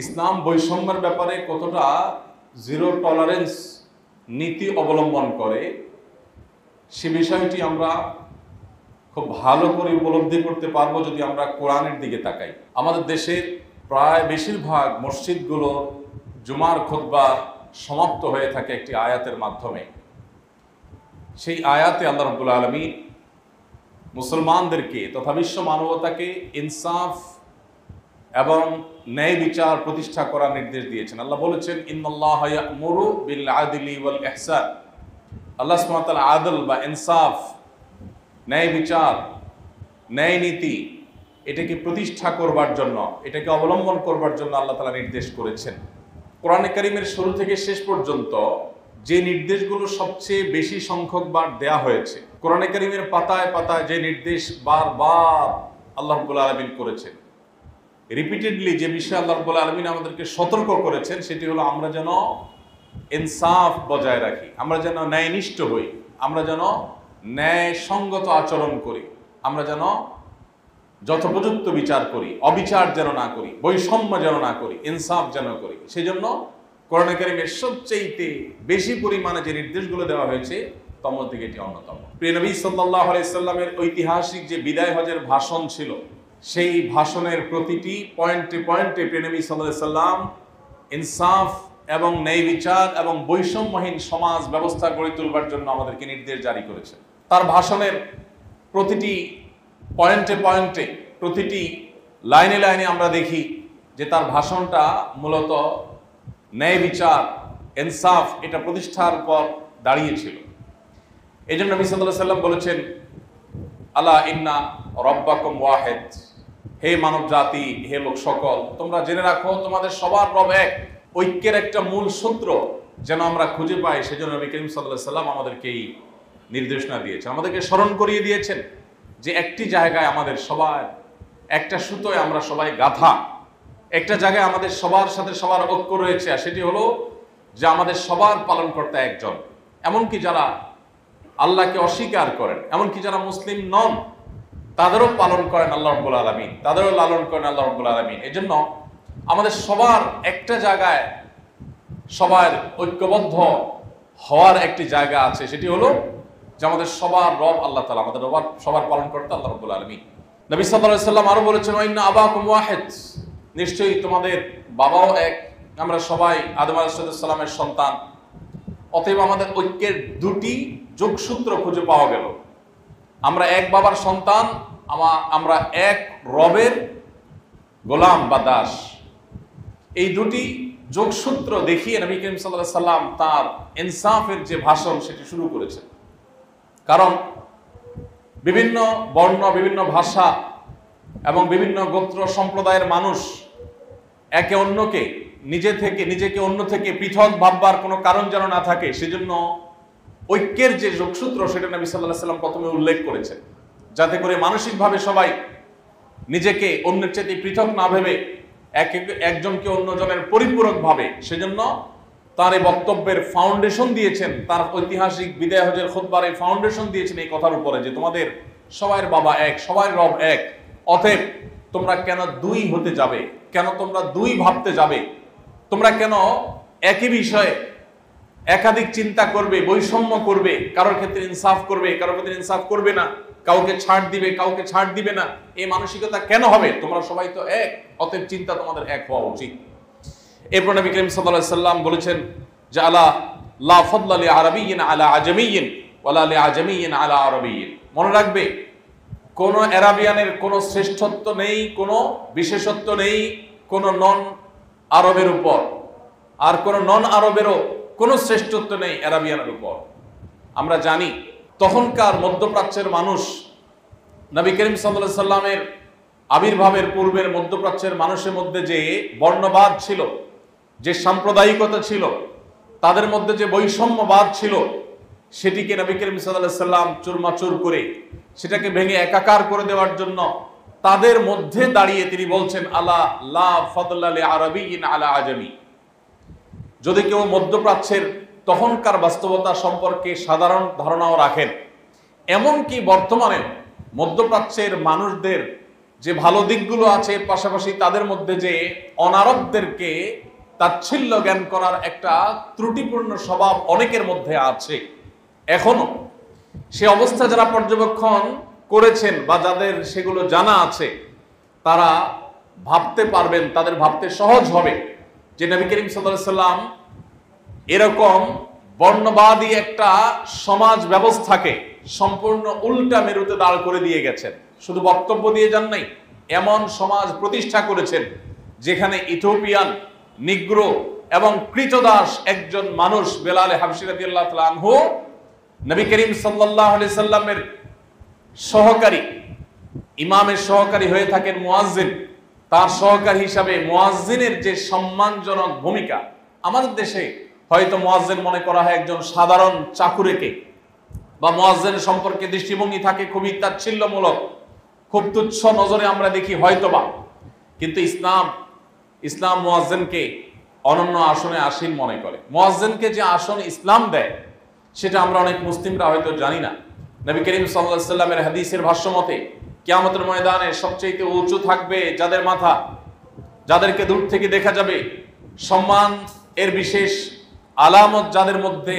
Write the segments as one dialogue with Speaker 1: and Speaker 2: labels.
Speaker 1: ইসলাম বৈষম্যের ব্যাপারে কতটা জিরো টলারেন্স নীতি অবলম্বন করে সে বিষয়টি আমরা খুব ভালো করে উপলব্ধি করতে পারবো যদি আমরা কোরআনের দিকে তাকাই। আমাদের দেশের প্রায় বেশিরভাগ মসজিদগুলো জুমার খুতবা সমাপ্ত হয়ে থাকে একটি আয়াতের মাধ্যমে। সেই আয়াতে আল্লাহ রাব্বুল আলামিন মুসলমানদেরকে তথা বিশ্ব মানবতাকে ইনসাফ এবং ন্যায় বিচার প্রতিষ্ঠা করার নির্দেশ দিয়েছেন। আল্লাহ বলেছেন, ইন্নাল্লাহা ইয়া'মুরু বিল আদলি ওয়াল ইহসান। আল্লাহ সুবহানাহু ওয়া তাআলা আদল বা ইনসাফ, ন্যায় বিচার, ন্যায় নীতি এটাকে প্রতিষ্ঠা করবার জন্য, এটাকে অবলম্বন করবার জন্য আল্লাহ তাআলা নির্দেশ করেছেন। কোরআনে কারীমের শুরু থেকে শেষ পর্যন্ত যে নির্দেশগুলো সবচেয়ে বেশি সংখ্যকবার দেয়া হয়েছে, কোরআনে কারীমের পাতায় পাতায় যে নির্দেশ বারবার আল্লাহ রাব্বুল আলামিন করেছেন, রিপিটেডলি যে বিষয়ে আল্লাহ রাব্বুল আলামিন আমাদেরকে সতর্ক করেছেন, সেটি হলো আমরা যেন ইনসাফ বজায় রাখি, আমরা যেন ন্যায়নিষ্ঠ হই, আমরা যেন ন্যায় সঙ্গত আচরণ করি, আমরা যেন যথোপযুক্ত বিচার করি, অবিচার যেন না করি, বৈষম্য যেন না করি, ইনসাফ যেন করি। সেই জন্য কোরআনে কারীমের সবচেয়ে বেশি পরিমাণে যে নির্দেশগুলো দেওয়া হয়েছে তার মধ্যে এটি অন্যতম। প্রিয় নবী সাল্লাল্লাহু আলাইহি সাল্লামের ঐতিহাসিক যে বিদায় হজের ভাষণ ছিল, সেই ভাষণের প্রতিটি পয়েন্টে পয়েন্টে প্রিয় নবী সাল্লাল্লাহু আলাইহি সাল্লাম ইনসাফ এবং ন্যায় বিচার এবং বৈষম্যহীন সমাজ ব্যবস্থা গড়ে তুলবার জন্য আমাদেরকে নির্দেশ জারি করেছেন। তার ভাষণের প্রতিটি পয়েন্টে পয়েন্টে, প্রতিটি লাইনে লাইনে আমরা দেখি যে তার ভাষণটা মূলত ন্যায় বিচার, ইনসাফ এটা প্রতিষ্ঠার উপর দাঁড়িয়েছিল। এই জন্য নবী সাল্লাল্লাহু আলাইহি সাল্লাম বলেছেন, আলা ইন্না রব্বাকুম ওয়াহিদ, হে মানব জাতি, হে লোক সকল, তোমরা জেনে রাখো তোমাদের সবার রব এক। ঐক্যের একটা মূল সূত্র যেন আমরা খুঁজে পাই, সেজন্য নবী করিম সাল্লাল্লাহু আলাইহি সাল্লাম আমাদেরকে এই নির্দেশনা দিয়েছেন, আমাদেরকে স্মরণ করিয়ে দিয়েছেন যে একটি জায়গায় আমাদের সবার, একটা সুতোয় আমরা সবাই গাঁথা, একটা জায়গায় আমাদের সবার সাথে সবার ঐক্য রয়েছে, আর সেটি হলো যে আমাদের সবার পালনকর্তা একজন। এমনকি যারা আল্লাহকে অস্বীকার করেন, এমনকি যারা মুসলিম নন, তাদেরও পালন করেন আল্লাহ রাব্বুল আলামিন, তাদেরও লালন করেন আল্লাহ রাব্বুল আলামিন। এজন্য আমাদের সবার একটা জায়গায় সবার ঐক্যবদ্ধ হওয়ার একটি জায়গা আছে, সেটি হলো যে আমাদের সবার রব আল্লাহ তাআলা, আমাদের সবার পালনকর্তা আল্লাহ রাব্বুল আলামিন। নবী সাল্লাল্লাহু আলাইহি সাল্লাম আরো বলেছেন, ওয়া ইন্না আবাকুম ওয়াহিদ, নিশ্চয়ই তোমাদের বাবাও এক, আমরা সবাই আদম আলাইহিস সালামের সন্তান। অতএব আমাদের ঐক্যের দুটি যোগসূত্র খুঁজে পাওয়া গেল। আমরা এক বাবার সন্তান, আমরা এক রবের গোলাম বা দাস। এই দুটি যোগসূত্র দেখিয়ে নবী করিম সাল্লাল্লাহু আলাইহি সাল্লাম তার ইনসাফের যে ভাষণ সেটি শুরু করেছেন। কারণ বিভিন্ন বর্ণ, বিভিন্ন ভাষা এবং বিভিন্ন গোত্র সম্প্রদায়ের মানুষ একে অন্যকে নিজেকে অন্য থেকে পৃথক ভাববার কোনো কারণ যেন না থাকে, সেজন্য ঐক্যের যে যোগসূত্র সেটা নবী সাল্লাল্লাহু আলাইহি সাল্লাম প্রথমে উল্লেখ করেছেন, যাতে করে মানসিকভাবে সবাই নিজেকে অন্যের চেয়ে পৃথক না ভেবে একজনকে অন্যজনের পরিপূরক ভাবে। সেজন্য তার এই বক্তব্যের ফাউন্ডেশন দিয়েছেন, তার ঐতিহাসিক বিদায় হজের খুতবার এই ফাউন্ডেশন দিয়েছেন এই কথার উপরে যে তোমাদের সবার বাবা এক, সবার রব এক, অতএব তোমরা কেন দুই হতে যাবে, কেন তোমরা দুই ভাবতে যাবে, তোমরা কেন একই বিষয়ে একাধিক চিন্তা করবে, বৈষম্য করবে, কারোর ক্ষেত্রে ইনসাফ করবে, কারোর ক্ষেত্রে ইনসাফ করবে না, কাউকে ছাড় দিবে, কাউকে ছাড় দিবে না, এই মানসিকতা কেন হবে? তোমরা সবাই তো এক, অতএব চিন্তা তোমাদের এক হওয়া উচিত। এরপর নবী করিম সাল্লাল্লাহু আলাইহি সাল্লাম বলেছেন যে আলা লা ফাদলা লি আরাবিয়্যিন আলা আজামিয়্যিন ওয়ালা লি আজামিয়্যিন আলা আরাবিয়্যিন। মনে রাখবে, কোন আরাবিয়ানের কোনো শ্রেষ্ঠত্ব নেই, কোনো বিশেষত্ব নেই কোনো নন আরবের উপর, আর কোনো নন আরবেরও কোনো শ্রেষ্ঠত্ব নেই আরাবিয়ানের উপর। আমরা জানি তখনকার মধ্যপ্রাচ্যের মানুষ, নবী করিম সাল্লাল্লাহু আলাইহি সাল্লামের আবির্ভাবের পূর্বের মধ্যপ্রাচ্যের মানুষের মধ্যে যে বর্ণবাদ ছিল, যে সাম্প্রদায়িকতা ছিল, তাদের মধ্যে যে বৈষম্যবাদ ছিল, সেটিকে নবী করিম সাল্লাল্লাহু আলাইহি সাল্লাম চুরমাচুর করে, সেটাকে ভেঙে একাকার করে দেওয়ার জন্য তাদের মধ্যে দাঁড়িয়ে তিনি বলছেন, আলা লা ফাদলা লি আরাবিয়্যিন আলা আজামি। যদি কেউ মধ্যপ্রাচ্যের তখনকার বাস্তবতা সম্পর্কে সাধারণ ধারণাও রাখেন, এমনকি বর্তমানে মধ্যপ্রাচ্যের মানুষদের যে ভালো দিকগুলো আছে, এর পাশাপাশি তাদের মধ্যে যে অনারবদেরকে তাচ্ছিল্য জ্ঞান করার একটা ত্রুটিপূর্ণ স্বভাব অনেকের মধ্যে আছে এখনো। সে অবস্থা যারা পর্যবেক্ষণ করেছেন বা যাদের সেগুলো জানা আছে, তারা ভাবতে পারবেন, তাদের ভাবতে সহজ হবে যে নবী করিম সাল্লাল্লাহু আলাইহি সাল্লাম এরকম বর্ণবাদী একটা সমাজ ব্যবস্থাকে সম্পূর্ণ উল্টা মেরুতে দাঁড় করে দিয়ে গেছেন। শুধু বক্তব্য দিয়ে যান নাই, এমন সমাজ প্রতিষ্ঠা করেছেন যেখানে ইথিওপিয়ান, নিগ্রো এবং কৃতদাস একজন মানুষ বেলাল হাবশী রাদিয়াল্লাহু তাআলা আনহু নবী করিম সাল্লাল্লাহু আলাইহি সাল্লামের সহকারী, ইমামের সহকারী হয়ে থাকেন মুয়াজ্জিন। তার সহকারী হিসাবে মুয়াজ্জিনের যে সম্মানজনক ভূমিকা, আমাদের দেশে হয়তো মুয়াজ্জিন মনে করা হয় একজন সাধারণ চাকুরেকে, বা মুয়াজ্জিন সম্পর্কে দৃষ্টিভঙ্গি থাকে খুবই তাচ্ছিল্যমূলক, খুব তুচ্ছ নজরে আমরা দেখি হয়তোবা। কিন্তু ইসলাম মুয়াজ্জিনকে অনন্য আসনে আসীন মনে করে। মুয়াজ্জিনকে যে আসন ইসলাম দেয় সেটা আমরা অনেক মুসলিমরা হয়তো জানি না। নবী করিম সাল্লাল্লাহু আলাইহি সাল্লামের হাদিসের ভাষ্যমতে কিয়ামতের ময়দানে সবচেয়ে উঁচু থাকবে যাদের মাথা, যাদেরকে দূর থেকে দেখা যাবে, সম্মান এর বিশেষ আলামত যাদের মধ্যে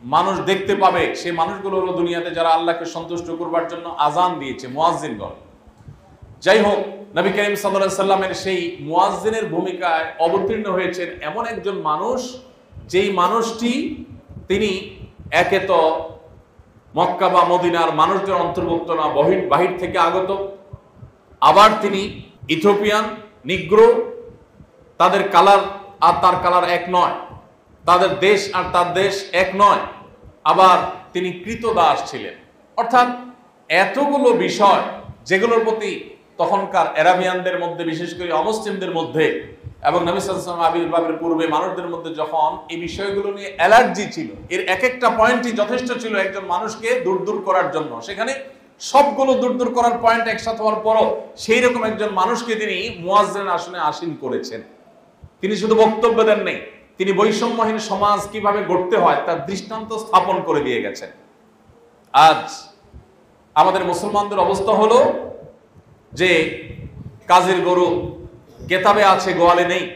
Speaker 1: মানুষ দেখতে পাবে, সেই মানুষগুলো হলো দুনিয়াতে যারা আল্লাহকে সন্তুষ্ট করবার জন্য আজান দিয়েছে, মুয়াজ্জিনগণ। যাই হোক, নবী করিম সাল্লাল্লাহু আলাইহি সাল্লামের সেই মুয়াজ্জিনের ভূমিকায় অবতীর্ণ হয়েছেন এমন একজন মানুষ, যেই মানুষটি তিনি একে তো মক্কা বা মদিনার মানুষদের অন্তর্ভুক্ত না, বাহির থেকে আগত, আবার তিনি ইথিওপিয়ান, নিগ্রো, তাদের কালার আর তার কালার এক নয়, তাদের দেশ আর তার দেশ এক নয়, আবার তিনি কৃতদাস ছিলেন। অর্থাৎ এতগুলো বিষয় যেগুলোর প্রতি তখনকার আরাবিয়ানদের মধ্যে, বিশেষ করে অমুসলিমদের মধ্যে এবং নবী সাল্লাল্লাহু আলাইহি ওয়াসাল্লাম আবির্ভাবের পূর্বে মানুষদের মধ্যে যখন এই বিষয়গুলো নিয়ে অ্যালার্জি ছিল, এর এক একটা পয়েন্টই যথেষ্ট ছিল একজন মানুষকে দূর করার জন্য। সেখানে সবগুলো দূর করার পয়েন্ট একসাথে হওয়ার পরও সেই রকম একজন মানুষকে তিনি মুয়াজ্জিন আসনে আসীন করেছেন। তিনি শুধু বক্তব্য দেন নেই, তিনি বৈষম্যহীন সমাজ কিভাবে গড়তে হয় তার দৃষ্টান্ত স্থাপন করে দিয়ে গেছেন। আজ আমাদের মুসলমানদের অবস্থা হলো যে কাজের গরু কেতাবে আছে, গোয়ালে নেই।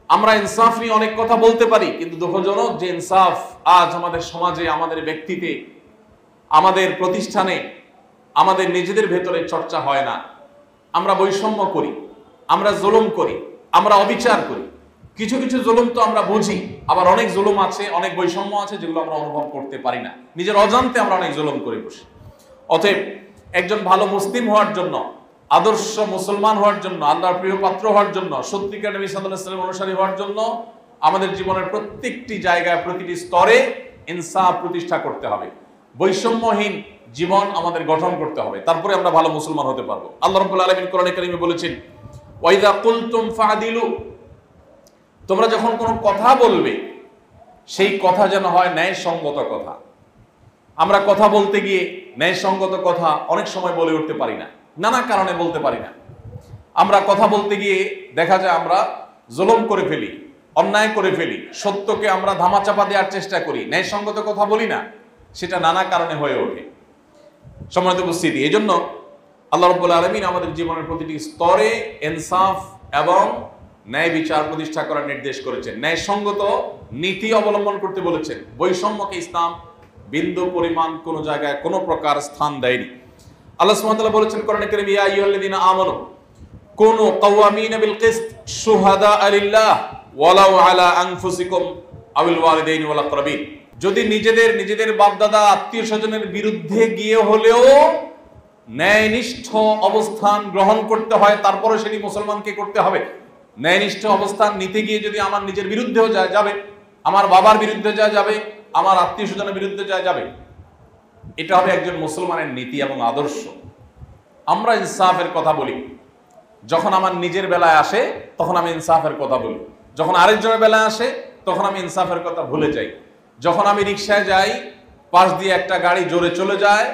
Speaker 1: আমরা ইনসাফ নিয়ে অনেক কথা বলতে পারি, কিন্তু দুঃখজনক যে ইনসাফ আজ আমাদের সমাজে, আমাদের ব্যক্তিতে, আমাদের প্রতিষ্ঠানে, আমাদের নিজেদের ভেতরে চর্চা হয় না। আমরা বৈষম্য করি, আমরা জুলুম করি, আমরা অবিচার করি। কিছু কিছু জুলুম তো আমরা বুঝি, আবার অনেক জুলুম আছে, অনেক বৈষম্য আছে যেগুলো আমরা অনুভব করতে পারি না। নিজের অজান্তে আমরা অনেক জুলুম করে বসি। অতএব একজন ভালো মুসলিম হওয়ার জন্য, আদর্শ মুসলমান হওয়ার জন্য, আল্লাহর প্রিয় পাত্র হওয়ার জন্য, সত্যিকার নবী সাল্লাল্লাহু আলাইহি ওয়াসাল্লাম অনুসারী হওয়ার জন্য আমাদের জীবনের প্রত্যেকটি জায়গায়, প্রতিটি স্তরে ইনসাফ প্রতিষ্ঠা করতে হবে। বৈষম্যহীন জীবন আমাদের গঠন করতে হবে, তারপরে আমরা ভালো মুসলমান হতে পারবো। আল্লাহ রাব্বুল আলামিন কোরআনে কারীমে বলেছেন, ওয়াইদা কুলতুম ফাদিলু, তোমরা যখন কোনো কথা বলবে সেই কথা যেন হয় ন্যায়সঙ্গত কথা। আমরা কথা বলতে গিয়ে ন্যায়সঙ্গত কথা অনেক সময় বলে উঠতে পারি না, নানা কারণে বলতে পারি না। আমরা কথা বলতে গিয়ে দেখা যায় আমরা জুলুম করে ফেলি, অন্যায় করে ফেলি, সত্যকে আমরা ধামাচাপা দেওয়ার চেষ্টা করি, ন্যায়সঙ্গত কথা বলি না, সেটা নানা কারণে হয়ে ওঠে। সম্মানিত উপস্থিতি, এই জন্য আল্লাহ রাব্বুল আলামিন আমাদের জীবনের প্রতিটি স্তরে ইনসাফ এবং ন্যায় বিচার প্রতিষ্ঠা করার নির্দেশ করেছেন, ন্যায়সঙ্গত নীতি অবলম্বন করতে বলেছেন। বৈষম্যকে ইসলাম বিন্দু পরিমাণ কোন জায়গায় কোনো প্রকার স্থান দেয়নি। আল্লাহ সুবহানাহু ওয়া তাআলা বলেছেন কোরআনে কারীম, ইয়া আইয়ুহাল্লাযীনা আমানু কুনু কাওয়ামিনা বিল কিসত শুহাদা লিল্লাহ ওয়ালাউ আলা আনফুসিকুম আওয়াল ওয়ালিদাইনি ওয়াল আকরাবিন। যদি নিজেদের বাপ-দাদা, আত্মীয়-স্বজনের বিরুদ্ধে গিয়ে হলেও ন্যায়নিষ্ঠ অবস্থান গ্রহণ করতে হয়, তারপরে সেটি মুসলমানকে করতে হবে। ন্যায়নিষ্ঠ অবস্থান নিতে গিয়ে যদি আমার নিজের বিরুদ্ধেও যাবে, আমার বাবার বিরুদ্ধে যাবে, আমার আত্মীয়-স্বজনের বিরুদ্ধে যাবে, এটা হবে একজন মুসলমানের নীতি এবং আদর্শ। আমরা ইনসাফের কথা বলি, যখন আমার নিজের বেলায় আসে তখন আমি ইনসাফের কথা বলি, যখন আরেকজনের বেলায় আসে তখন আমি ইনসাফের কথা ভুলে যাই। যখন আমি রিকশায় যাই, পাশ দিয়ে একটা গাড়ি জোরে চলে যায়,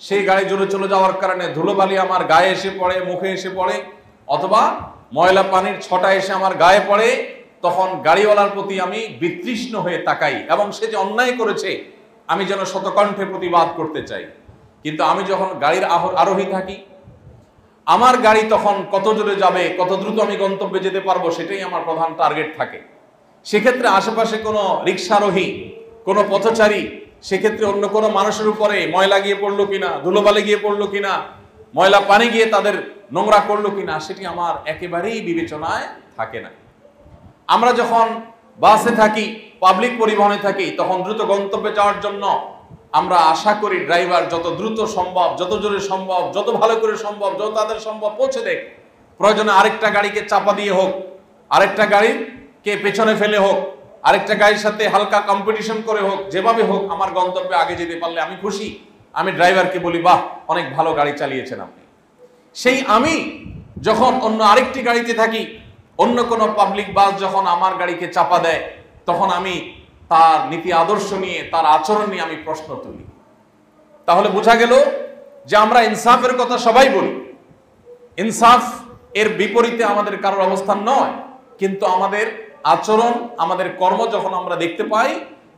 Speaker 1: সেই গাড়ি জোরে চলে যাওয়ার কারণে ধুলোবালি আমার গায়ে এসে পড়ে, মুখে এসে পড়ে, অথবা ময়লা পানির ছটা এসে আমার গায়ে পড়ে, তখন গাড়িওয়ালার প্রতি আমি বিতৃষ্ণ হয়ে তাকাই এবং সে যে অন্যায় করেছে আমি যেন শতকণ্ঠে প্রতিবাদ করতে চাই। কিন্তু আমি যখন গাড়ির আরোহী থাকি, আমার গাড়ি তখন কত জোরে যাবে, কত দ্রুত আমি গন্তব্যে যেতে পারবো, সেটাই আমার প্রধান টার্গেট থাকে। সেক্ষেত্রে আশেপাশে কোনো রিক্সারোহী, কোনো পথচারী, সেক্ষেত্রে অন্য কোনো মানুষের উপরে ময়লা গিয়ে পড়লো কিনা, ধুলোবালি গিয়ে পড়লো কিনা, ময়লা পানি গিয়ে তাদের নোংরা করলো কিনা, সেটি আমার একেবারেই বিবেচনায় থাকে না। আমরা যখন বাসে থাকি, পাবলিক পরিবহনে থাকি, তখন দ্রুত গন্তব্যে যাওয়ার জন্য আমরা আশা করি ড্রাইভার যত দ্রুত সম্ভব, যত জোরে সম্ভব, যত ভালো করে সম্ভব, যত তাদের সম্ভব পৌঁছে দেখ। প্রয়োজনে আরেকটা গাড়িকে চাপা দিয়ে হোক, আরেকটা গাড়িকে পেছনে ফেলে হোক, আরেকটা গাড়ির সাথে হালকা কম্পিটিশন করে হোক, যেভাবে হোক আমার গন্তব্যে আগে যেতে পারলে আমি খুশি। আমি ড্রাইভারকে বলি, বাহ, অনেক ভালো গাড়ি চালিয়েছেন আপনি। সেই আমি যখন অন্য আরেকটি গাড়িতে থাকি, অন্য কোনো পাবলিক বাস যখন আমার গাড়িকে চাপা দেয়, তখন আমি তার নীতি আদর্শ নিয়ে, তার আচরণ নিয়ে আমি প্রশ্ন তুলি। তাহলে বোঝা গেল যে আমরা ইনসাফের কথা সবাই বলি, ইনসাফ এর বিপরীতে আমাদের কারোর অবস্থান নয়, কিন্তু আমাদের আচরণ, আমাদের কর্ম যখন আমরা দেখতে পাই,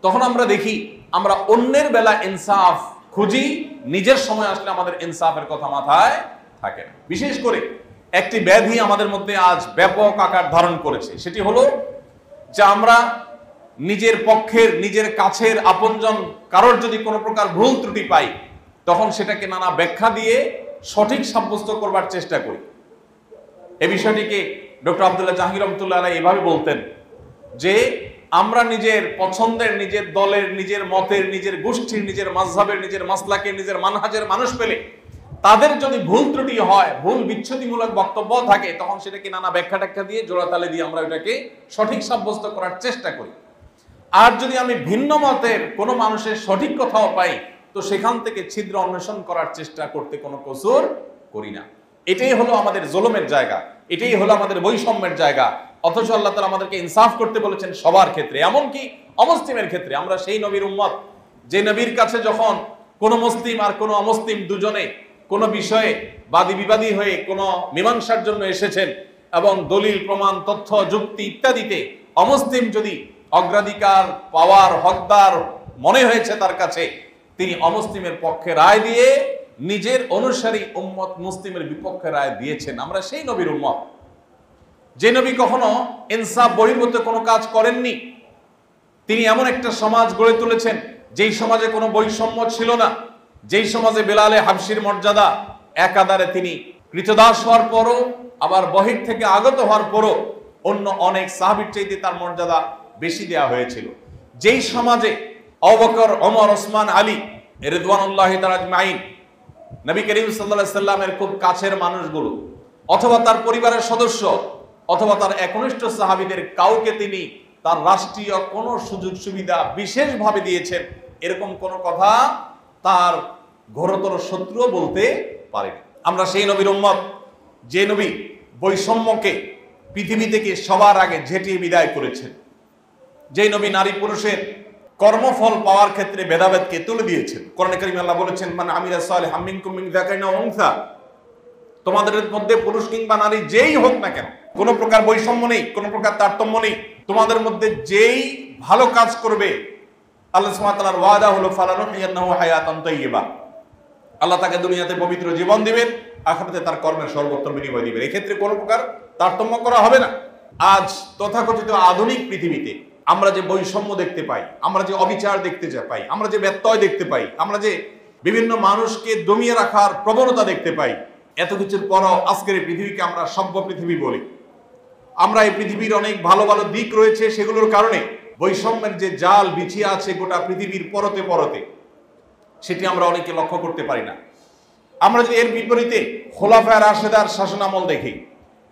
Speaker 1: তখন আমরা দেখি আমরা অন্যের বেলা ইনসাফ খুঁজি, নিজের সময় আসলে আমাদের ইনসাফের কথা মাথায় থাকে না। বিশেষ করে একটি ব্যাধি আমাদের মধ্যে আজ ব্যাপক আকার ধারণ করেছে, সেটি হলো যে আমরা নিজের পক্ষের, নিজের কাছের আপনজন কারোর যদি কোনো প্রকার ভুল ত্রুটি পাই, তখন সেটাকে নানা ব্যাখ্যা দিয়ে সঠিক সাব্যস্ত করবার চেষ্টা করি। এই বিষয়টিকে ডক্টর আব্দুল্লাহ জাহাঙ্গীর রহমতুল্লাহ আলাইহি এভাবে বলতেন যে আমরা নিজের পছন্দের, নিজের দলের, নিজের মতের, নিজের গোষ্ঠীর, নিজের মাযহাবের, নিজের মাসলাকের, নিজের মানহাজের মানুষ পেলে তাদের যদি ভুল ত্রুটি হয়, ভুল বিচ্ছুতিমূলক বক্তব্য থাকে, তখন সেটাকে নানা ব্যাখ্যা ট্যাখ্যা দিয়ে, জোড়াতালে দিয়ে আমরা এটাকে সঠিক সাব্যস্ত করার চেষ্টা করি। আর যদি আমি ভিন্ন মতের কোনো মানুষের সঠিক কথাও পাই, তো সেখান থেকে ছিদ্র অন্বেষণ করার চেষ্টা করতে কোনো কসুর করি না। এটাই হলো আমাদের জুলুমের জায়গা, এটাই হলো আমাদের বৈষম্যের জায়গা। অথচ আল্লাহ তাআলা আমাদেরকে ইনসাফ করতে বলেছেন সবার ক্ষেত্রে, এমনকি অমুসলিমের ক্ষেত্রে। আমরা সেই নবীর উম্মত, যে নবীর কাছে যখন কোনো মুসলিম আর কোনো অমুসলিম দুজনে কোনো বিষয়ে বাদী বিবাদী হয়ে কোনো মীমাংসার জন্য এসেছেন, এবং দলিল, প্রমাণ, তথ্য, যুক্তি ইত্যাদিতে অমুসলিম যদি অগ্রাধিকার পাওয়ার হকদার মনে হয়েছে তার কাছে, তিনি অমুসলিমের পক্ষে রায় দিয়ে নিজের অনুসারী উম্মত মুসলিমের বিপক্ষে রায় দিয়েছেন। আমরা সেই নবীর উম্মত, যে নবী কখনো ইনসাফ বহির্ভূত কোনো কাজ করেননি। তিনি এমন একটা সমাজ গড়ে তুলেছেন যেই সমাজে কোনো বৈষম্য ছিল না, যেই সমাজে বেলালে হাবশির মর্যাদা একাধারে তিনি কৃতদাস হওয়ার পরও, আবার বহির থেকে আগত হওয়ার পরও অন্য অনেক সাহাবীর চাইতে তার মর্যাদা বেশি দেওয়া হয়েছিল। যেই সমাজে আবু বকর, ওমর, ওসমান, আলী রিদওয়ানুল্লাহি তাআলা আজমাইন, নবী করিম সাল্লাল্লাহু আলাইহি সাল্লামের খুব কাছের মানুষগুলো, অথবা তার পরিবারের সদস্য, অথবা তার একনিষ্ঠ সাহাবীদের কাউকে তিনি তার রাষ্ট্রীয় কোনো সুযোগ সুবিধা বিশেষভাবে দিয়েছেন, এরকম কোনো কথা তার ঘোরতর শত্রুও বলতে পারেনি। আমরা সেই নবীর উম্মত, যে নবী বৈষম্যকে পৃথিবী থেকে সবার আগে ঝেঁটিয়ে বিদায় করেছেন, যে নবী নারী পুরুষের কর্মফল পাওয়ার ক্ষেত্রে ভেদাভেদকে তুলে দিয়েছেন। কোরআনে কারিমে আল্লাহ বলেছেন, মান আমিলা সালিহাম মিনকুম মিন যাকারিন ওয়া উনসা, তোমাদের মধ্যে পুরুষ কিংবা নারী যেই হোক না কেন, কোনো প্রকার বৈষম্য নেই, কোনো প্রকার তারতম্য নেই। তোমাদের মধ্যে যেই ভালো কাজ করবে, আল্লাহ সুবহানাহু ওয়া তাআলার ওয়াদা হলো ফালানুহইয়ান্নাহু হায়াতান তাইয়্যিবা, আল্লাহ তাকে দুনিয়াতে পবিত্র জীবন দিবেন, আখিরাতে তার কর্মের সর্বোত্তম বিনিময় দিবেন। এই ক্ষেত্রে কোনো প্রকার তারতম্য করা হবে না। আজ তথাকথিত আধুনিক পৃথিবীতে আমরা যে বৈষম্য দেখতে পাই, আমরা যে অবিচার দেখতে পাই, আমরা যে ব্যত্যয় দেখতে পাই, আমরা যে বিভিন্ন মানুষকে দমিয়ে রাখার প্রবণতা দেখতে পাই, এত কিছুর পরও আজকের এই পৃথিবীকে আমরা সভ্য পৃথিবী বলি। আমরা এই পৃথিবীর অনেক ভালো ভালো দিক রয়েছে, সেগুলোর কারণে বৈষম্যের যে জাল বিছিয়ে আছে গোটা পৃথিবীর পরতে পরতে, সেটি আমরা অনেকে লক্ষ্য করতে পারি না। আমরা যদি এর বিপরীতে খোলাফায়ে রাশেদার শাসনামল দেখি,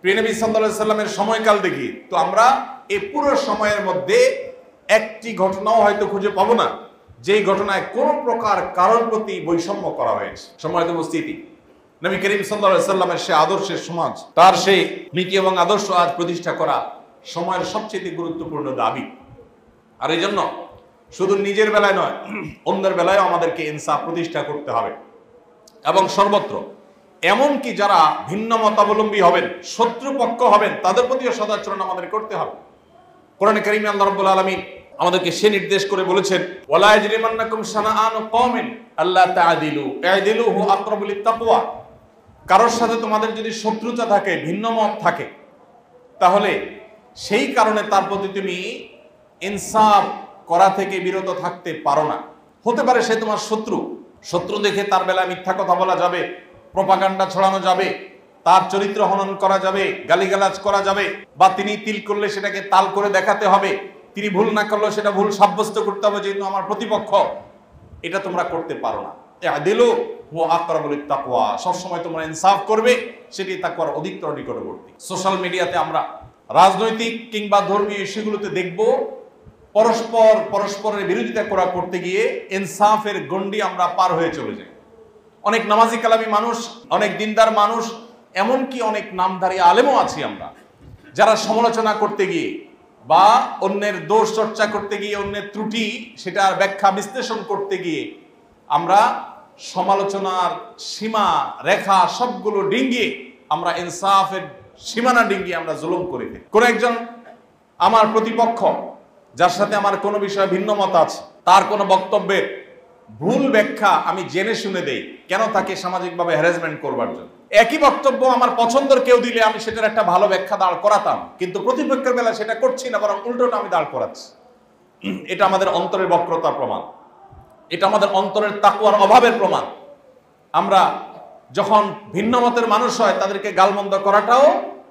Speaker 1: প্রিয় নবী সাল্লাল্লাহু আলাইহি সাল্লামের সময়কাল দেখি, তো আমরা এই পুরো সময়ের মধ্যে একটি ঘটনাও হয়তো খুঁজে পাবো না যেই ঘটনায় কোন প্রকার কারোর প্রতি বৈষম্য করা হয়েছে। সম্মানিত উপস্থিতি, নবী করিম সাল্লাল্লাহু আলাইহি সাল্লামের সেই আদর্শের সমাজ, তার সেই নীতি এবং আদর্শ আজ প্রতিষ্ঠা করা সময়ের সবচেয়ে গুরুত্বপূর্ণ দাবি। আর এই জন্য শুধু নিজের বেলায় নয়, অন্যের বেলায় আমাদেরকে ইনসাফ প্রতিষ্ঠা করতে হবে, এবং সর্বত্র, এমনকি যারা ভিন্ন মতাবলম্বী হবেন, শত্রুপক্ষ হবেন, তাদের প্রতিও সদাচরণ আমাদের করতে হবে। কোরআনে কারিমে আল্লাহ রাব্বুল আলামিন আমাদেরকে সে নির্দেশ করে বলেছেন, ওয়ালা ইয়াজরিমান্নাকুম শানাআনু কওমিন আল্লা তা'দিলু ই'দিলু হুয়া আকরাবু লিত-তাকওয়া, কারোর সাথে তোমাদের যদি শত্রুতা থাকে, ভিন্ন মত থাকে, তাহলে সেই কারণে তার প্রতি তুমি ইনসাফ করা থেকে বিরত থাকতে পারো না। হতে পারে সে তোমার শত্রু, শত্রু দেখে তার বেলায় মিথ্যা কথা বলা যাবে, প্রোপাগান্ডা ছড়ানো যাবে, তার চরিত্র হনন করা যাবে, গালিগালাজ করা যাবে, বা তিনি তিল করলে সেটাকে তাল করে দেখাতে হবে, তিনি ভুল না করলে সেটা ভুল সাব্যস্ত করতে হবে যেহেতু আমার প্রতিপক্ষ। এটা তোমরা করতে পারো না। আদিলু হুয়া আকরাবুল তাকওয়া, সবসময় তোমরা ইনসাফ করবে, সেটি তাকওয়ার অধিকতর নিকটবর্তী। সোশ্যাল মিডিয়াতে আমরা রাজনৈতিক কিংবা ধর্মীয় ইস্যুগুলোতে দেখব পরস্পরের বিরোধিতা করতে গিয়ে ইনসাফের গণ্ডি আমরা পার হয়ে চলে যাই। অনেক নামাজি কালামী মানুষ, অনেক দিনদার মানুষ, এমনকি অনেক নামধারী আলেমও আছি আমরা, যারা সমালোচনা করতে গিয়ে বা অন্যের দোষ চর্চা করতে গিয়ে, অন্যের ত্রুটি সেটার ব্যাখ্যা বিশ্লেষণ করতে গিয়ে আমরা সমালোচনার সীমা রেখা সবগুলো ডিঙ্গিয়ে, আমরা ইনসাফের সীমানা ডিঙ্গিয়ে আমরা জুলুম করে দিই। কোন একজন আমার প্রতিপক্ষ, যার সাথে আমার কোনো বিষয়ে ভিন্ন মত আছে, তার কোনো বক্তব্যের ভুল ব্যাখ্যা আমি জেনে শুনে দেই, কেন তাকে সামাজিকভাবে হ্যারাসমেন্ট করবার জন্য। একই বক্তব্য আমার পছন্দের কেউ দিলে আমি সেটার একটা ভালো ব্যাখ্যা দাঁড় করাতাম, কিন্তু প্রতিপক্ষের বেলা সেটা করছি না, বরং উল্টোটা আমি দাঁড় করাচ্ছি। এটা আমাদের অন্তরের বক্রতার প্রমাণ, এটা আমাদের অন্তরের তাকওয়ার অভাবের প্রমাণ। আমরা যখন ভিন্ন মতের মানুষ হয় তাদেরকে গালমন্দ করাটাও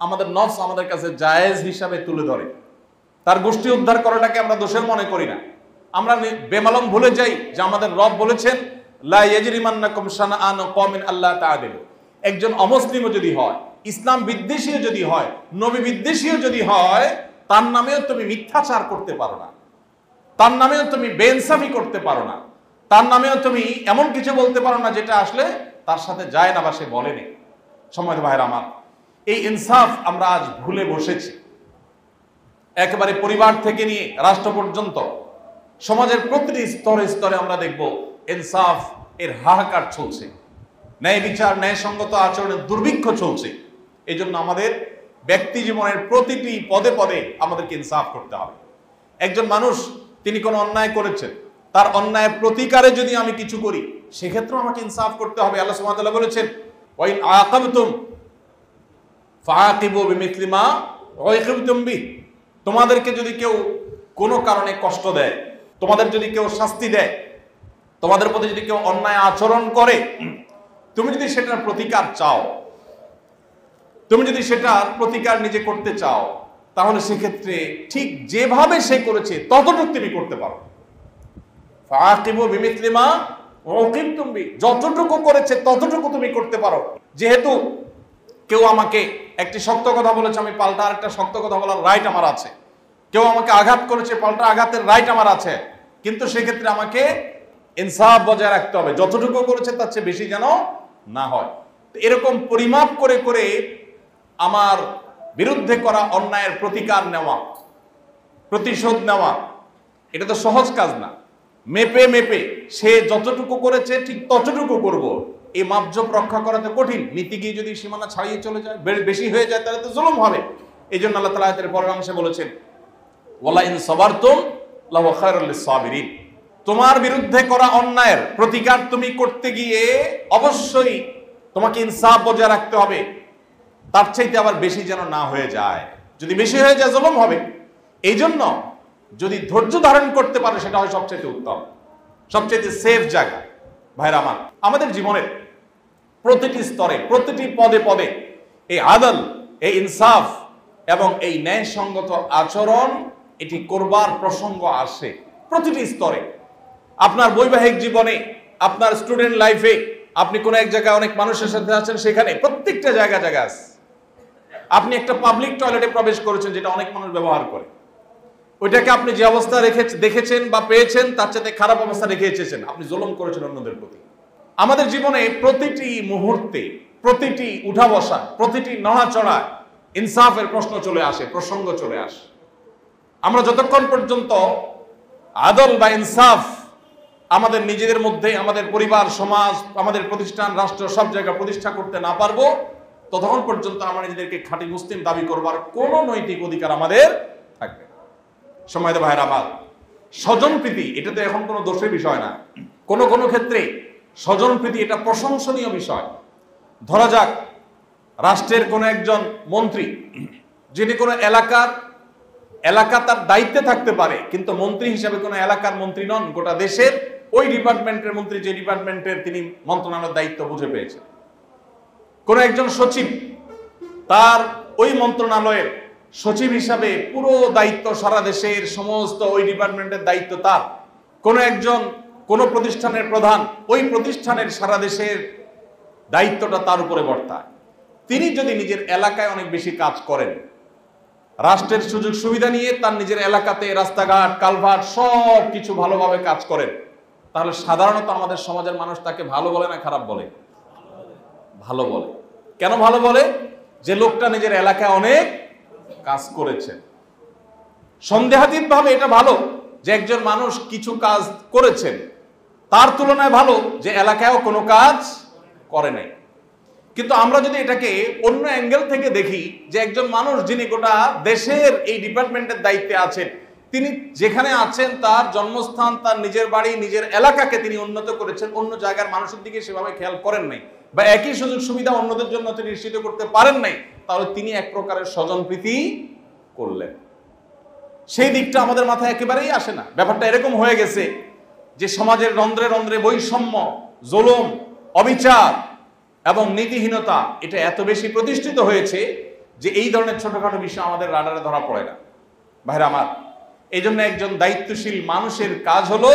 Speaker 1: আমাদের নফস আমাদের কাছে জায়েজ হিসাবে তুলে ধরে। তার গোষ্ঠী উদ্ধার করাটাকে আমরা দোষের মনে করি না। আমরা বেমালম ভুলে যাই যে আমাদের রব বলেছেন লা ইয়াজরিমান্নাকুম শানাআন কওমিন আল্লাহ তাআদিলু। একজন অমুসলিমও যদি হয়, ইসলাম বিদ্বেষীও যদি হয়, নবী বিদ্বেষীও যদি হয়, তার নামেও তুমি মিথ্যাচার করতে পারো না, তার নামেও তুমি বেইনসাফি করতে পারো না, তার নামেও তুমি এমন কিছু বলতে পারো না যেটা আসলে তার সাথে যায় না বা সে বলেনি। সম্মানিত ভাইরা আমার, এই ইনসাফ আমরা আজ ভুলে বসেছি। একেবারে পরিবার থেকে নিয়ে রাষ্ট্র পর্যন্ত সমাজের প্রতিটি স্তরে স্তরে আমরা দেখব ইনসাফ এর হাহাকার চলছে, ন্যায় বিচার ন্যায়সঙ্গত আচরণের দুর্ভিক্ষ চলছে। এই জন্য আমাদের ব্যক্তি জীবনের প্রতিটি পদে পদে আমাদেরকে ইনসাফ করতে হবে। একজন মানুষ তিনি কোনো অন্যায় করেছেন, তার অন্যায়ের প্রতিকারে যদি আমি কিছু করি, সেক্ষেত্রেও আমাকে ইনসাফ করতে হবে। আল্লাহ সুবহানাহু ওয়া তাআলা বলেছেন ওয়াইন আকাবতুম ফাআকিবু বিমিসলি মা উকিবতুম বিহি। তোমাদেরকে যদি কেউ কোনো কারণে কষ্ট দেয়, তোমাদের যদি কেউ শাস্তি দেয়, তোমাদের প্রতি যদি কেউ অন্যায় আচরণ করে, তুমি যদি সেটার প্রতিকার চাও, তুমি যদি সেটার প্রতিকার নিজে করতে চাও, তাহলে সেক্ষেত্রে ঠিক যেভাবে সে করেছে ততটুকু তুমি করতে পারো। ফাআকিবু বিমিসলি মা উকিবতুম বিহি, যতটুকু করেছে ততটুকু তুমি করতে পারো। যেহেতু কেউ আমাকে একটি শক্ত কথা বলেছে, আমি পাল্টা আরেকটা শক্ত কথা বলার রাইট আমার আছে। কেউ আমাকে আঘাত করেছে, পাল্টা আঘাতের রাইট আমার আছে। কিন্তু সেক্ষেত্রে আমাকে ইনসাফ বজায় রাখতে হবে, যতটুকু করেছে তার চেয়ে বেশি যেন না হয়। এরকম পরিমাপ করে করে আমার বিরুদ্ধে করা অন্যায়ের প্রতিকার নেওয়া, প্রতিশোধ নেওয়া, এটা তো সহজ কাজ না। মেপে মেপে সে যতটুকু করেছে ঠিক ততটুকু করব, এই মাপজোপ রক্ষা করা তো কঠিন। নীতি গিয়ে যদি সীমানা ছাড়িয়ে চলে যায়, বেশি হয়ে যায়, তাহলে তো জুলুম হবে। এই জন্য আল্লাহ তাআলা আয়াতের পরের অংশে বলেছেন ওয়ালা ইন সাবারতুম লাহু খায়রুল লিস-সাবিরিন। তোমার বিরুদ্ধে করা অন্যায়ের প্রতিকার তুমি করতে গিয়ে অবশ্যই তোমাকে ইনসাফ বজায় রাখতে হবে, তার চাইতে আবার বেশি যেন না হয়ে যায়। যদি বেশি হয়ে যায় জুলুম হবে। এই জন্য যদি ধৈর্য ধারণ করতে পারো সেটা হয় সবচেয়ে উত্তম, সবচেয়ে সেফ জায়গা। ভাইরা আমার, আমাদের জীবনের প্রতিটি স্তরে প্রতিটি পদে পদে এই আদল, এই ইনসাফ এবং এই ন্যায়সঙ্গত আচরণ এটি করবার প্রসঙ্গ আসে প্রতিটি স্তরে। আপনার বৈবাহিক জীবনে, আপনার স্টুডেন্ট লাইফে, আপনি কোনো এক জায়গায় অনেক মানুষের সাথে আছেন, সেখানে প্রত্যেকটা জায়গা আছে। আপনি একটা পাবলিক টয়লেটে প্রবেশ করেছেন যেটা অনেক মানুষ ব্যবহার করে, ওইটাকে আপনি যে অবস্থা দেখেছেন বা পেয়েছেন তার চাইতে খারাপ অবস্থা রেখে এসেছেন, আপনি জুলুম করেছেন অন্যদের প্রতি। আমাদের জীবনে প্রতিটি মুহূর্তে, প্রতিটি উঠা বসা, প্রতিটি নড়াচড়া ইনসাফের প্রশ্ন চলে আসে, প্রসঙ্গ চলে আসে। আমরা যতক্ষণ পর্যন্ত আদল বা ইনসাফ আমাদের নিজেদের মধ্যে, আমাদের পরিবার, সমাজ, আমাদের প্রতিষ্ঠান, রাষ্ট্র, সব জায়গায় প্রতিষ্ঠা করতে না পারবো, ততক্ষণ পর্যন্ত আমরা নিজেদেরকে খাঁটি মুসলিম দাবি করবার কোনো নৈতিক অধিকার আমাদের থাকবে। সম্মানিত ভাইরা আমার, স্বজন প্রীতি এটা তো এখন কোনো দোষের বিষয় না। কোনো ক্ষেত্রে স্বজন প্রীতি এটা প্রশংসনীয় বিষয়। ধরা যাক রাষ্ট্রের কোনো একজন মন্ত্রী, যিনি কোনো এলাকা তার দায়িত্বে থাকতে পারে, কিন্তু মন্ত্রী হিসাবে কোনো এলাকার মন্ত্রী নন, গোটা দেশের ওই ডিপার্টমেন্টের মন্ত্রী, যে ডিপার্টমেন্টের তিনি মন্ত্রণালয়ের দায়িত্ব বুঝে পেয়েছেন। কোন একজন সচিব, তার ওই মন্ত্রণালয়ের সচিব হিসাবে পুরো দায়িত্ব, সারা দেশের সমস্ত ওই ডিপার্টমেন্টের দায়িত্ব তার। কোন একজন কোন প্রতিষ্ঠানের প্রধান, ওই প্রতিষ্ঠানের সারা দেশের দায়িত্বটা তার উপরে বর্তায়। তিনি যদি নিজের এলাকায় অনেক বেশি কাজ করেন, রাষ্ট্রের সুযোগ সুবিধা নিয়ে তার নিজের এলাকাতে রাস্তাঘাট, কালভার্ট সব কিছু ভালোভাবে কাজ করেন, তাহলে সাধারণত আমাদের সমাজের মানুষ তাকে ভালো বলে না খারাপ বলে? ভালো বলে। কেন ভালো বলে? যে লোকটা নিজের এলাকায় অনেক কাজ করেছেন। সন্দেহাতীত ভাবে এটা ভালো যে একজন মানুষ কিছু কাজ করেছেন, তার তুলনায় ভালো যে এলাকায়ও কোনো কাজ করে নাই। কিন্তু আমরা যদি এটাকে অন্য অ্যাঙ্গেল থেকে দেখি, যে একজন মানুষ যিনি গোটা দেশের এই ডিপার্টমেন্টের দায়িত্বে আছেন, তিনি যেখানে আছেন তার জন্মস্থান, তার নিজের বাড়ি, নিজের এলাকাকে তিনি উন্নত করেছেন, অন্য জায়গার মানুষের দিকে সেভাবে খেয়াল করেন নাই, বা একই সুযোগ সুবিধা অন্যদের জন্য তিনি নিশ্চিত করতে পারেন নাই, তাহলে তিনি এক প্রকারের স্বজনপ্রীতি করলেন। সেই দিকটা আমাদের মাথায় একেবারেই আসে না। ব্যাপারটা এরকম হয়ে গেছে যে সমাজের রন্ধ্রে রন্ধ্রে বৈষম্য, জুলুম, অবিচার এবং নীতিহীনতা এটা এত বেশি প্রতিষ্ঠিত হয়েছে যে এই ধরনের ছোটখাটো বিষয় আমাদের রাডারে ধরা পড়ে না। ভাইরা আমার, এই জন্য একজন দায়িত্বশীল মানুষের কাজ হলো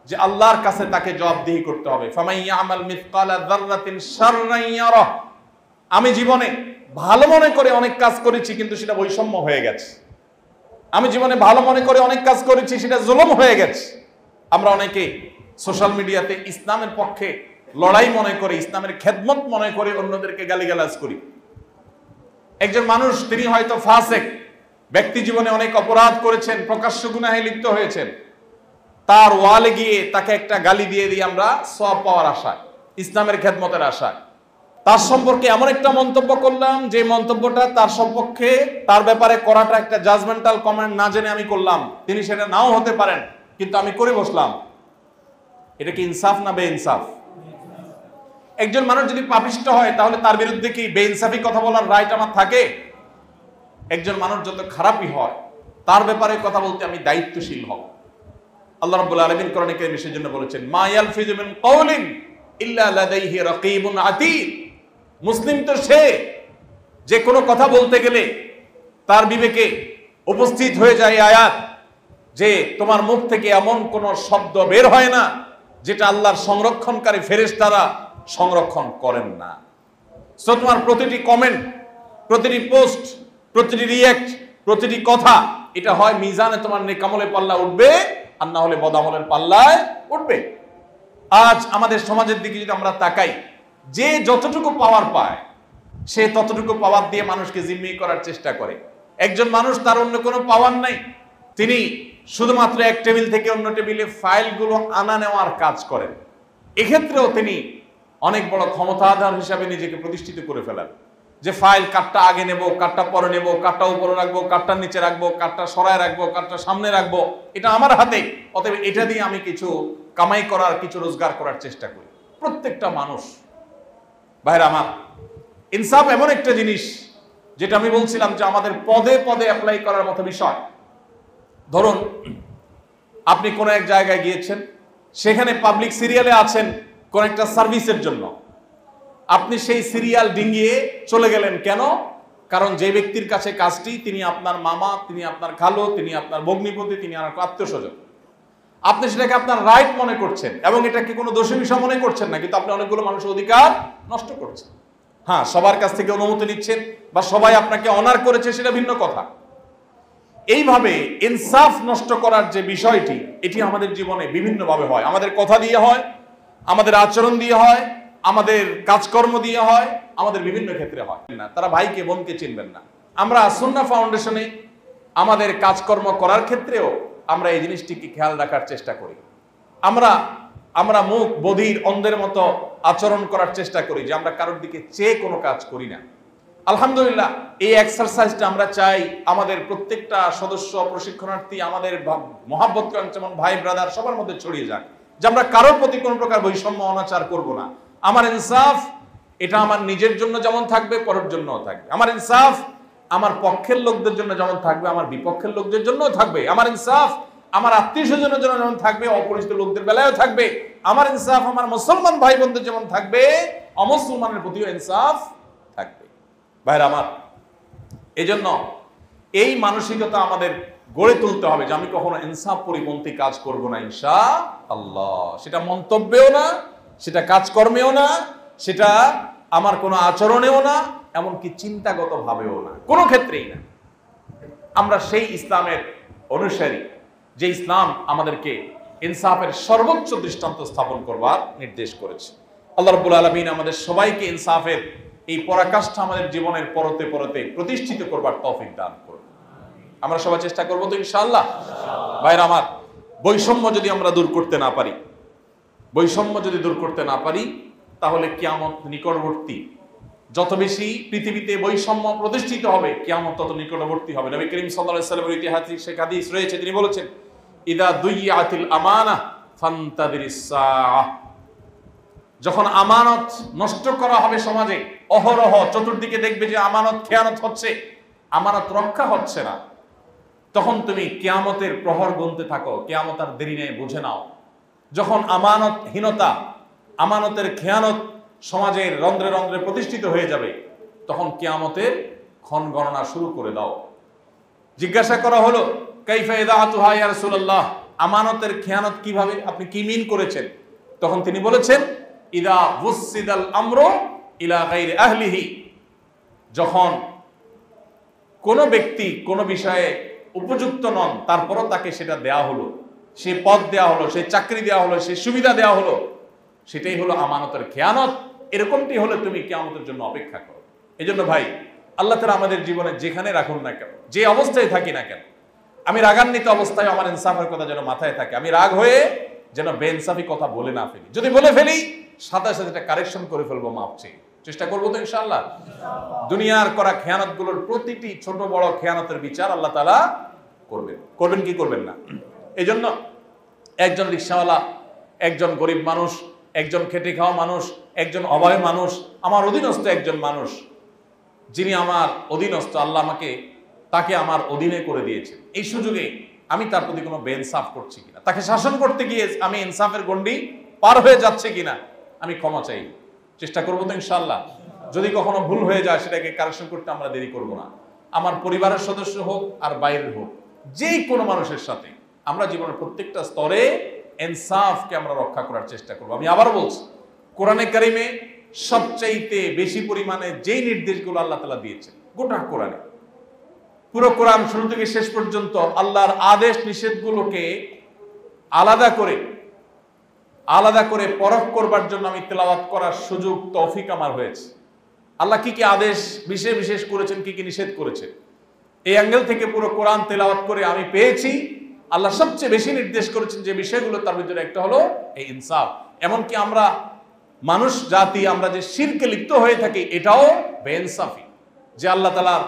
Speaker 1: যে আল্লাহর কাছে তাকে জবাবদিহি করতে হবে। ফামাইয়ামাল মিসকালা যাররাতিন শাররান ইয়ারাহ। আমি জীবনে ভালো মনে করে অনেক কাজ করেছি, কিন্তু সেটা বৈষম্য হয়ে গেছে। আমি জীবনে ভালো মনে করে অনেক কাজ করেছি, সেটা জুলুম হয়ে গেছে। আমরা অনেকে সোশ্যাল মিডিয়াতে ইসলামের পক্ষে লড়াই মনে করে, ইসলামের খেদমত মনে করে অন্যদেরকে গালিগালাজ করি। একজন মানুষ, তিনি হয়তো ফাসেক, ব্যক্তি জীবনে অনেক অপরাধ করেছেন, প্রকাশ্য গুনাহে লিপ্ত হয়েছেন, তার ওয়ালে গিয়ে তাকে একটা গালি দিয়ে দিই আমরা সওয়াব পাওয়ার আশায়, ইসলামের খেদমতের আশায়। তার সম্পর্কে এমন একটা মন্তব্য করলাম যে মন্তব্যটা তার সম্পর্কে, তার ব্যাপারে করাটা একটা জাজমেন্টাল কমেন্ট না জেনে আমি করলাম, তিনি সেটা নাও হতে পারেন, কিন্তু আমি করে বসলাম। এটা কি ইনসাফ না বেইনসাফ? একজন মানুষ যদি পাপিষ্ট হয়, তাহলে তার বিরুদ্ধে কি বেইনসাফি কথা বলার রাইট আমার থাকে? একজন মানুষ যত খারাপই হয়, তার ব্যাপারে কথা বলতে আমি দায়িত্বশীল হব। আল্লাহ রাব্বুল আলামিন কোরআনে কারীমে সেজন্য বলেছেন, মা ইয়ালফিযু মিন কাওলিন ইল্লা লাদাইহি রাকীবুন আতীদ। মুসলিম তো সে যে কোনো কথা বলতে গেলে তার বিবেকে উপস্থিত হয়ে যায় আয়াত যে তোমার মুখ থেকে এমন কোন শব্দ বের হয় না যেটা আল্লাহর সংরক্ষণকারী ফেরেশতারা সংরক্ষণ করেন না। সো তোমার প্রতিটি কমেন্ট, প্রতিটি পোস্ট, প্রতিটি রিঅ্যাক্ট, প্রতিটি কথা, এটা হয় মিজানে তোমার নেকামলের পাল্লা উঠবে, আর না হলে বদামলের পাল্লায় উঠবে। আজ আমাদের সমাজের দিকে যদি আমরা তাকাই, যে যতটুকু পাওয়ার পায় সে ততটুকু পাওয়ার দিয়ে মানুষকে জিম্মি করার চেষ্টা করে। একজন মানুষ, তার অন্য কোনো পাওয়ার নাই, তিনি শুধুমাত্র এক টেবিল থেকে অন্য টেবিলে ফাইলগুলো আনা নেওয়ার কাজ করেন। এক্ষেত্রেও তিনি অনেক বড় ক্ষমতাধর হিসাবে নিজেকে প্রতিষ্ঠিত করে ফেলেন, যে ফাইল কাঠটা আগে নেব, কাঠটা পরে নেব, কাঠটা উপরে রাখবো, কাঠটা নিচে রাখবো, কাঠটা সরায় রাখবো, কাঠটা সামনে রাখবো, এটা আমার হাতে, অতএব এটা দিয়ে আমি কিছু কামাই করার, কিছু রোজগার করার চেষ্টা করি। প্রত্যেকটা মানুষ, ভাইরা আমার, ইনসাফ এমন একটা জিনিস যেটা আমি বলছিলাম যে আমাদের পদে পদে অ্যাপ্লাই করার মতো বিষয়। ধরুন আপনি কোন এক জায়গায় গিয়েছেন, সেখানে পাবলিক সিরিয়ালে আছেন কোন একটা সার্ভিসের জন্য, আপনি সেই সিরিয়াল ডিঙ্গিয়ে চলে গেলেন। কেন? কারণ যে ব্যক্তির কাছে কাজটি, তিনি আপনার মামা, তিনি আপনার খালো, তিনি আপনার ভগ্নিপতি, তিনি আপনার আত্মীয় স্বজন। আপনি সেটাকে আপনার রাইট মনে করছেন এবং এটাকে কোনো দোষের বিষয় মনে করছেন না, কিন্তু আপনি অনেকগুলো মানুষের অধিকার নষ্ট করছেন। হ্যাঁ, সবার কাছ থেকে অনুমতি নিচ্ছেন বা সবাই আপনাকে অনার করেছে, সেটা ভিন্ন কথা। এইভাবে ইনসাফ নষ্ট করার যে বিষয়টি, এটি আমাদের জীবনে বিভিন্নভাবে হয়। আমাদের কথা দিয়ে হয়, আমাদের আচরণ দিয়ে হয়, আমাদের কাজকর্ম দিয়ে হয়, আমাদের বিভিন্ন ক্ষেত্রে হয় না। তারা ভাইকে বোনকে চিনবেন না। আমরা সুন্নাহ ফাউন্ডেশনে আমাদের কাজকর্ম করার ক্ষেত্রেও আমরা এই জিনিসটিকে খেয়াল রাখার চেষ্টা করি। আমরা মুখ বধির অন্ধের মতো আচরণ করার চেষ্টা করি, যে আমরা কারোর দিকে চেয়ে কোনো কাজ করি না। আলহামদুলিল্লাহ, এই এক্সারসাইজটা আমরা চাই আমাদের প্রত্যেকটা সদস্য, প্রশিক্ষণার্থী, আমাদের মহাব্বত যেমন ভাই ব্রাদার সবার মধ্যে ছড়িয়ে যাক, যে আমরা কারোর প্রতি কোনো প্রকার বৈষম্য অনাচার করব না। আমার ইনসাফ এটা আমার নিজের জন্য যেমন থাকবে, পরের জন্যও থাকবে। আমার ইনসাফ আমার পক্ষের লোকদের জন্য যেমন থাকবে, আমার বিপক্ষের লোকদের জন্যও থাকবে। আমার ইনসাফ আমার আত্মীয় স্বজনের জন্য যেমন থাকবে, অপরিচিত লোকদের বেলায়ও থাকবে। আমার ইনসাফ আমার মুসলমান ভাই বোনদের যেমন থাকবে, অমুসলমানের প্রতিও ইনসাফ থাকবে। ভাইরা আমার, এজন্য এই মানসিকতা আমাদের গড়ে তুলতে হবে যে আমি কখনো ইনসাফ পরিপন্থী কাজ করব না ইনশাআল্লাহ। সেটা মন্তব্যেও না, সেটা কাজকর্মেও না, সেটা আমার কোনো আচরণেও না, এমনকি চিন্তাগত ভাবেও না, কোনো ক্ষেত্রেই না। আমরা সেই ইসলামের অনুসারী যে ইসলাম আমাদেরকে ইনসাফের সর্বোচ্চ দৃষ্টান্ত স্থাপন করবার নির্দেশ করেছে। আল্লাহ রাব্বুল আলামিন আমাদের সবাইকে ইনসাফের এই পরাকাষ্ঠা আমাদের জীবনের পরতে পরতে প্রতিষ্ঠিত করবার তৌফিক দান করুন। আমরা সবাই চেষ্টা করবো তো ইনশাআল্লাহ। ভাইরা আমার, বৈষম্য যদি আমরা দূর করতে না পারি, বৈষম্য যদি দূর করতে না পারি, তাহলে কিয়ামত নিকটবর্তী। যত বেশি পৃথিবীতে বৈষম্য প্রতিষ্ঠিত হবে, কিয়ামত তত নিকটবর্তী হবে। নবী করিম সাল্লাল্লাহু আলাইহি ওয়াসাল্লামের ঐতিহাসিক হাদিস রয়েছে, তিনি বলেছেন, ইদা দুইয়াতিল আমানাহ ফান্তাদিরিস সাআহ। যখন আমানত নষ্ট করা হবে সমাজে, অহরহ চতুর্দিকে দেখবে যে আমানত খেয়ানত হচ্ছে, আমানত রক্ষা হচ্ছে না, তখন তুমি কিয়ামতের প্রহর গুনতে থাকো। কিয়ামত আর দেরি নেই, বুঝে নাও। যখন আমানতহীনতা, আমানতের খেয়ানত সমাজের রন্ধ্রে রন্ধ্রে প্রতিষ্ঠিত হয়ে যাবে, তখন কিয়ামতের ক্ষণ গণনা শুরু করে দাও। জিজ্ঞাসা করা হলো, কাইফা ইদাআতুহা ইয়া রাসূলুল্লাহ, আমানতের খেয়ানত কিভাবে, আপনি কি মিন করেছেন? তখন তিনি বলেছেন, ইদা ওয়ুসিদাল আমরু ইলা গায়রি আহলিহি, যখন কোন ব্যক্তি কোন বিষয়ে উপযুক্ত নন, তারপরও তাকে সেটা দেয়া হলো, সে পদ দেয়া হলো, সে চাকরি দেয়া হলো, সে সুবিধা দেয়া হলো, সেটাই হলো আমানতের খেয়ানত। এরকমটি হলে তুমি কিয়ামতের জন্য অপেক্ষা করো। এজন্য ভাই, আল্লাহ তাআলা আমাদের জীবনে যেখানে রাখুন না কেন, যে অবস্থায় থাকি না কেন, আমি রাগান্বিত অবস্থায় আমার ইনসাফের কথা যেন মাথায় থাকে। আমি রাগ হয়ে যেন বেইনসাফি কথা বলে না ফেলি। যদি বলে ফেলি, সাথে সাথে এটা কারেকশন করে ফেলবো, মাপ চেয়ে। চেষ্টা করবো তো ইনশাআল্লাহ। দুনিয়ার করা খেয়ানত গুলোর প্রতিটি ছোট বড় খেয়ানতের বিচার আল্লাহ তাআলা করবেন। করবেন কি করবেন না? এই জন্য একজন রিকশাওয়ালা, একজন গরিব মানুষ, একজন খেটে খাওয়া মানুষ, একজন অভয় মানুষ, আমার অধীনস্থ একজন মানুষ, যিনি আমার অধীনস্থ, আল্লাহ আমাকে তাকে আমার অধীনে করে দিয়েছেন। এই সুযোগে আমি তার প্রতি কোনো বেইনসাফ করছি কিনা, তাকে শাসন করতে গিয়ে আমি ইনসাফের গণ্ডি পার হয়ে যাচ্ছে কিনা, আমি ক্ষমা চাই। চেষ্টা করবো তো ইনশাআল্লাহ। যদি কখনো ভুল হয়ে যায়, সেটাকে কারেকশন করতে আমরা দেরি করব না। আমার পরিবারের সদস্য হোক আর বাইরের হোক, যে কোনো মানুষের সাথে আমরা জীবনের প্রত্যেকটা স্তরে ইনসাফকে আমরা রক্ষা করার চেষ্টা করব। আমি আবার বলছি, কোরআনে কারিমে সবচাইতে বেশি পরিমাণে যেই নির্দেশগুলো আল্লাহ তাআলা দিয়েছেন, গোটা কোরআনে, পুরো কোরআন শুরু থেকে শেষ পর্যন্ত আল্লাহর আদেশ নিষেধগুলোকে আলাদা করে পরখ করবার জন্য আমি তেলাওয়াত করার সুযোগ, তৌফিক আমার হয়েছে। আল্লাহ কি কি আদেশ বিশেষ করেছেন, কি কি নিষেধ করেছেন, এই অ্যাঙ্গেল থেকে পুরো কোরআন তেলাওয়াত করে আমি পেয়েছি আল্লাহ সবচেয়ে বেশি নির্দেশ করেছেন যে বিষয়গুলো, তার ভিতরে একটা হলো এই ইনসাফ। এমনকি আমরা মানুষ জাতি, আমরা যে শিরকে লিপ্ত হয়ে থাকি, এটাও বেইনসাফি, যে আল্লাহ তাআলার